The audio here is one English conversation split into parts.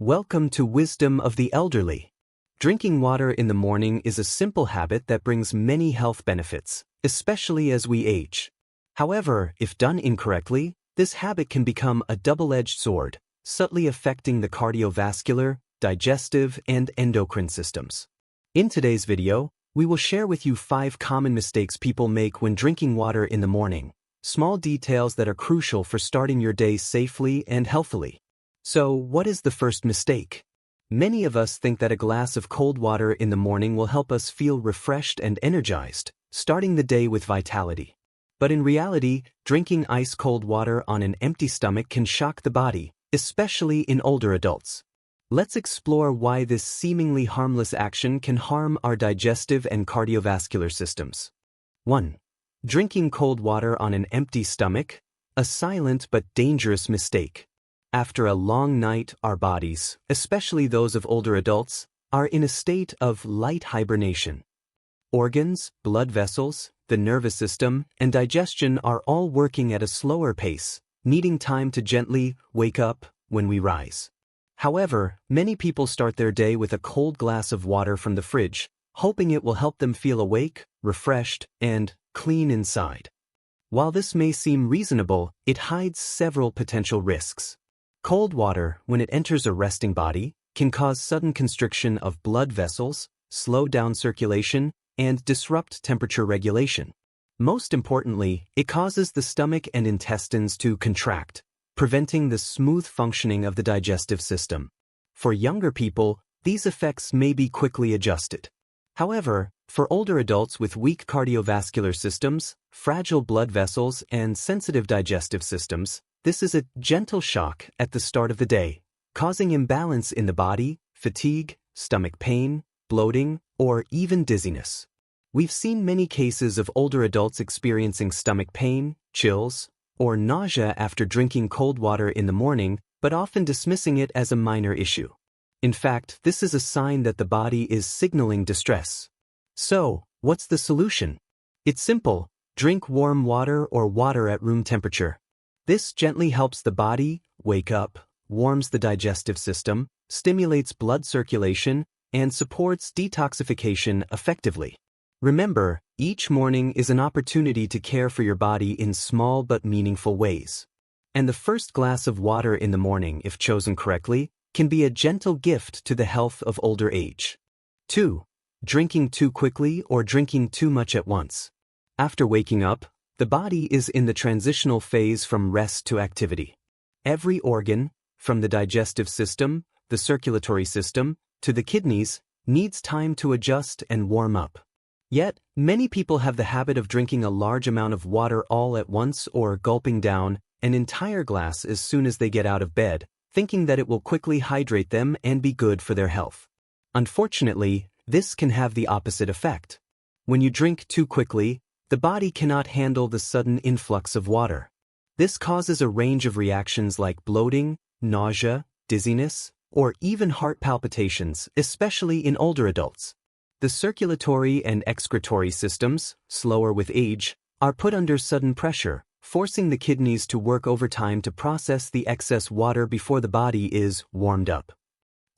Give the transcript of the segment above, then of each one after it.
Welcome to Wisdom of the Elderly. Drinking water in the morning is a simple habit that brings many health benefits, especially as we age. However, if done incorrectly, this habit can become a double-edged sword, subtly affecting the cardiovascular, digestive, and endocrine systems. In today's video, we will share with you 5 common mistakes people make when drinking water in the morning, small details that are crucial for starting your day safely and healthily. So, what is the first mistake? Many of us think that a glass of cold water in the morning will help us feel refreshed and energized, starting the day with vitality. But in reality, drinking ice-cold water on an empty stomach can shock the body, especially in older adults. Let's explore why this seemingly harmless action can harm our digestive and cardiovascular systems. 1. Drinking cold water on an empty stomach, a silent but dangerous mistake. After a long night, our bodies, especially those of older adults, are in a state of light hibernation. Organs, blood vessels, the nervous system, and digestion are all working at a slower pace, needing time to gently wake up when we rise. However, many people start their day with a cold glass of water from the fridge, hoping it will help them feel awake, refreshed, and clean inside. While this may seem reasonable, it hides several potential risks. Cold water, when it enters a resting body, can cause sudden constriction of blood vessels, slow down circulation, and disrupt temperature regulation. Most importantly, it causes the stomach and intestines to contract, preventing the smooth functioning of the digestive system. For younger people, these effects may be quickly adjusted. However, for older adults with weak cardiovascular systems, fragile blood vessels, and sensitive digestive systems, this is a gentle shock at the start of the day, causing imbalance in the body, fatigue, stomach pain, bloating, or even dizziness. We've seen many cases of older adults experiencing stomach pain, chills, or nausea after drinking cold water in the morning, but often dismissing it as a minor issue. In fact, this is a sign that the body is signaling distress. So, what's the solution? It's simple: drink warm water or water at room temperature. This gently helps the body wake up, warms the digestive system, stimulates blood circulation, and supports detoxification effectively. Remember, each morning is an opportunity to care for your body in small but meaningful ways. And the first glass of water in the morning, if chosen correctly, can be a gentle gift to the health of older age. 2. Drinking too quickly or drinking too much at once. After waking up, the body is in the transitional phase from rest to activity. Every organ, from the digestive system, the circulatory system, to the kidneys, needs time to adjust and warm up. Yet, many people have the habit of drinking a large amount of water all at once or gulping down an entire glass as soon as they get out of bed, thinking that it will quickly hydrate them and be good for their health. Unfortunately, this can have the opposite effect. When you drink too quickly, the body cannot handle the sudden influx of water. This causes a range of reactions like bloating, nausea, dizziness, or even heart palpitations, especially in older adults. The circulatory and excretory systems, slower with age, are put under sudden pressure, forcing the kidneys to work overtime to process the excess water before the body is warmed up.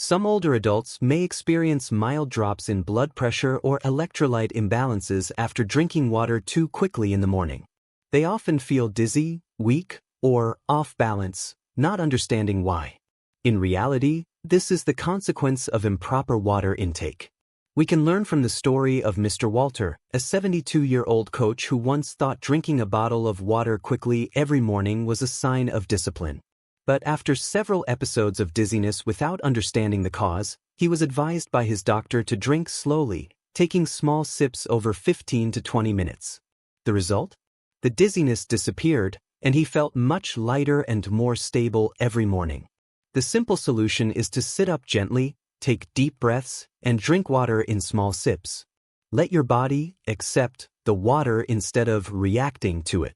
Some older adults may experience mild drops in blood pressure or electrolyte imbalances after drinking water too quickly in the morning. They often feel dizzy, weak, or off balance, not understanding why. In reality, this is the consequence of improper water intake. We can learn from the story of Mr. Walter, a 72-year-old coach who once thought drinking a bottle of water quickly every morning was a sign of discipline. But after several episodes of dizziness without understanding the cause, he was advised by his doctor to drink slowly, taking small sips over 15 to 20 minutes. The result? The dizziness disappeared, and he felt much lighter and more stable every morning. The simple solution is to sit up gently, take deep breaths, and drink water in small sips. Let your body accept the water instead of reacting to it.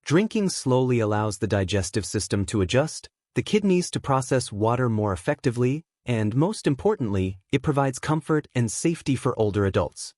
Drinking slowly allows the digestive system to adjust, the kidneys to process water more effectively, and most importantly, it provides comfort and safety for older adults.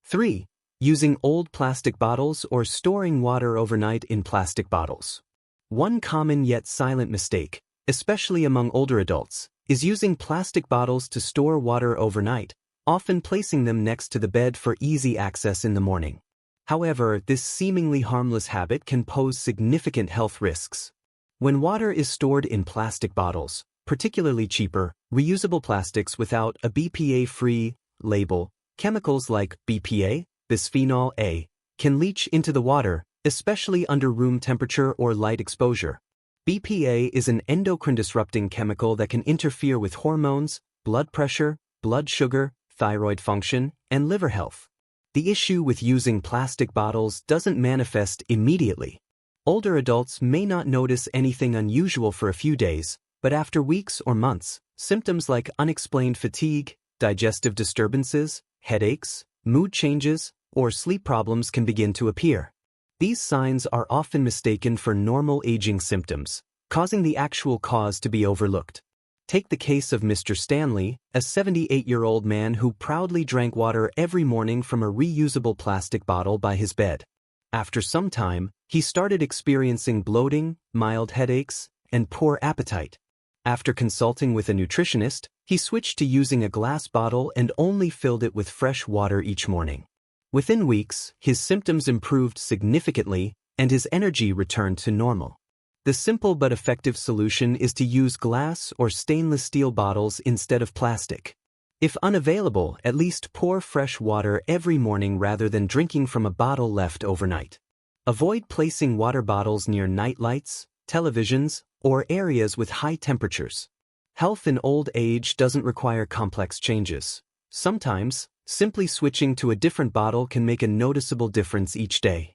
3. Using old plastic bottles or storing water overnight in plastic bottles. One common yet silent mistake, especially among older adults, is using plastic bottles to store water overnight, often placing them next to the bed for easy access in the morning. However, this seemingly harmless habit can pose significant health risks. When water is stored in plastic bottles, particularly cheaper, reusable plastics without a BPA-free label, chemicals like BPA, bisphenol A, can leach into the water, especially under room temperature or light exposure. BPA is an endocrine-disrupting chemical that can interfere with hormones, blood pressure, blood sugar, thyroid function, and liver health. The issue with using plastic bottles doesn't manifest immediately. Older adults may not notice anything unusual for a few days, but after weeks or months, symptoms like unexplained fatigue, digestive disturbances, headaches, mood changes, or sleep problems can begin to appear. These signs are often mistaken for normal aging symptoms, causing the actual cause to be overlooked. Take the case of Mr. Stanley, a 78-year-old man who proudly drank water every morning from a reusable plastic bottle by his bed. After some time, he started experiencing bloating, mild headaches, and poor appetite. After consulting with a nutritionist, he switched to using a glass bottle and only filled it with fresh water each morning. Within weeks, his symptoms improved significantly, and his energy returned to normal. The simple but effective solution is to use glass or stainless steel bottles instead of plastic. If unavailable, at least pour fresh water every morning rather than drinking from a bottle left overnight. Avoid placing water bottles near night lights, televisions, or areas with high temperatures. Health in old age doesn't require complex changes. Sometimes, simply switching to a different bottle can make a noticeable difference each day.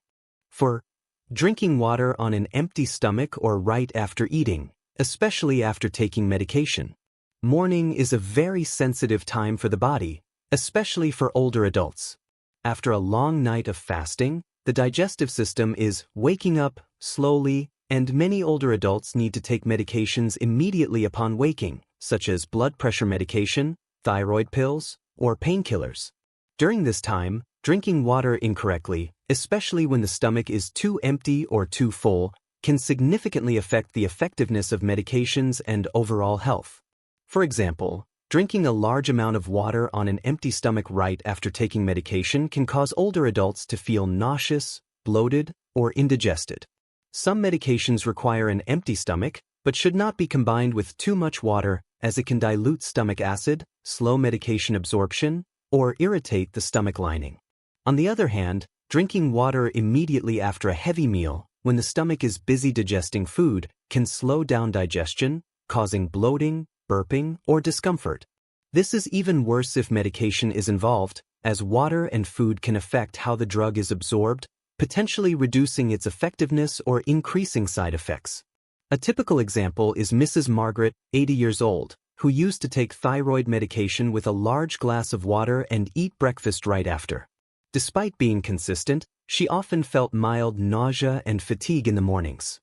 For drinking water on an empty stomach or right after eating, especially after taking medication. Morning is a very sensitive time for the body, especially for older adults. After a long night of fasting, the digestive system is waking up slowly, and many older adults need to take medications immediately upon waking, such as blood pressure medication, thyroid pills, or painkillers. During this time, drinking water incorrectly, especially when the stomach is too empty or too full, can significantly affect the effectiveness of medications and overall health. For example, drinking a large amount of water on an empty stomach right after taking medication can cause older adults to feel nauseous, bloated, or indigested. Some medications require an empty stomach, but should not be combined with too much water, as it can dilute stomach acid, slow medication absorption, or irritate the stomach lining. On the other hand, drinking water immediately after a heavy meal, when the stomach is busy digesting food, can slow down digestion, causing bloating, burping, or discomfort. This is even worse if medication is involved, as water and food can affect how the drug is absorbed, potentially reducing its effectiveness or increasing side effects. A typical example is Mrs. Margaret, 80 years old, who used to take thyroid medication with a large glass of water and eat breakfast right after. Despite being consistent, she often felt mild nausea and fatigue in the mornings.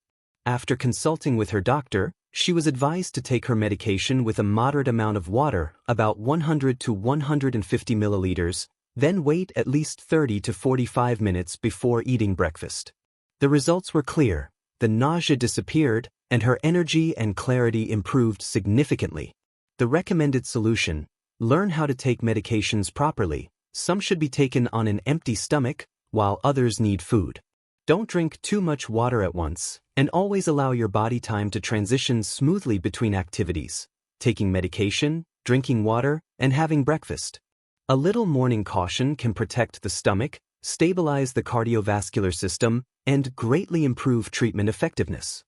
After consulting with her doctor, she was advised to take her medication with a moderate amount of water, about 100 to 150 milliliters, then wait at least 30 to 45 minutes before eating breakfast. The results were clear. The nausea disappeared, and her energy and clarity improved significantly. The recommended solution: learn how to take medications properly. Some should be taken on an empty stomach, while others need food. Don't drink too much water at once, and always allow your body time to transition smoothly between activities, taking medication, drinking water, and having breakfast. A little morning caution can protect the stomach, stabilize the cardiovascular system, and greatly improve treatment effectiveness.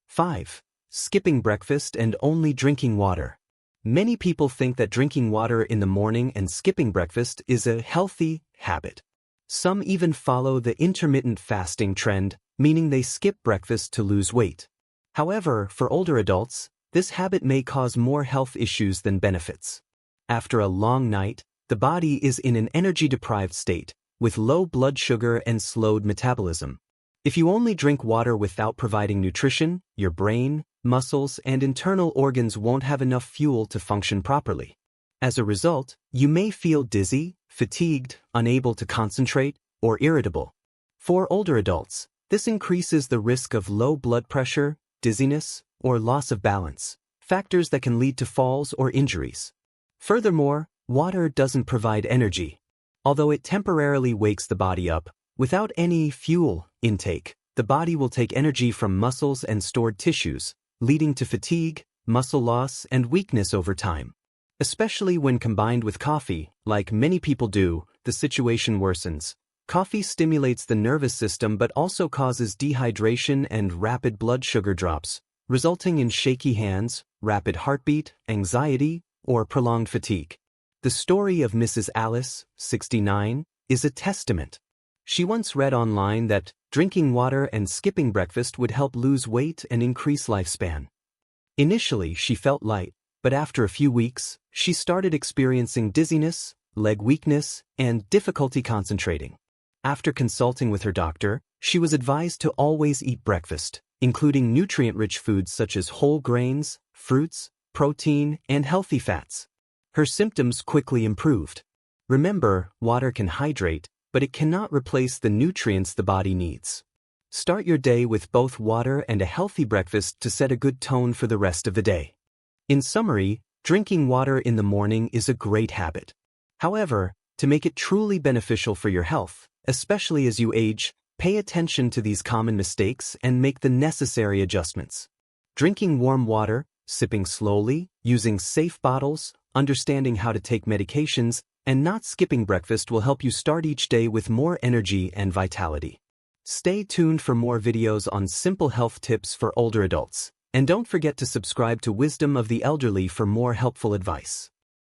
5. Skipping breakfast and only drinking water. Many people think that drinking water in the morning and skipping breakfast is a healthy habit. Some even follow the intermittent fasting trend, meaning they skip breakfast to lose weight. However, for older adults, this habit may cause more health issues than benefits. After a long night, the body is in an energy-deprived state, with low blood sugar and slowed metabolism. If you only drink water without providing nutrition, your brain, muscles, and internal organs won't have enough fuel to function properly. As a result, you may feel dizzy, fatigued, unable to concentrate, or irritable. For older adults, this increases the risk of low blood pressure, dizziness, or loss of balance. factors that can lead to falls or injuries. Furthermore, water doesn't provide energy. Although it temporarily wakes the body up, without any fuel intake, the body will take energy from muscles and stored tissues, leading to fatigue, muscle loss, and weakness over time. Especially when combined with coffee, like many people do, the situation worsens. Coffee stimulates the nervous system but also causes dehydration and rapid blood sugar drops, resulting in shaky hands, rapid heartbeat, anxiety, or prolonged fatigue. The story of Mrs. Alice, 69, is a testament. She once read online that drinking water and skipping breakfast would help lose weight and increase lifespan. Initially, she felt light, but after a few weeks, she started experiencing dizziness, leg weakness, and difficulty concentrating. After consulting with her doctor, she was advised to always eat breakfast, including nutrient-rich foods such as whole grains, fruits, protein, and healthy fats. Her symptoms quickly improved. Remember, water can hydrate, but it cannot replace the nutrients the body needs. Start your day with both water and a healthy breakfast to set a good tone for the rest of the day. In summary, drinking water in the morning is a great habit. However, to make it truly beneficial for your health, especially as you age, pay attention to these common mistakes and make the necessary adjustments. Drinking warm water, sipping slowly, using safe bottles, understanding how to take medications, and not skipping breakfast will help you start each day with more energy and vitality. Stay tuned for more videos on simple health tips for older adults. And don't forget to subscribe to Wisdom of the Elderly for more helpful advice.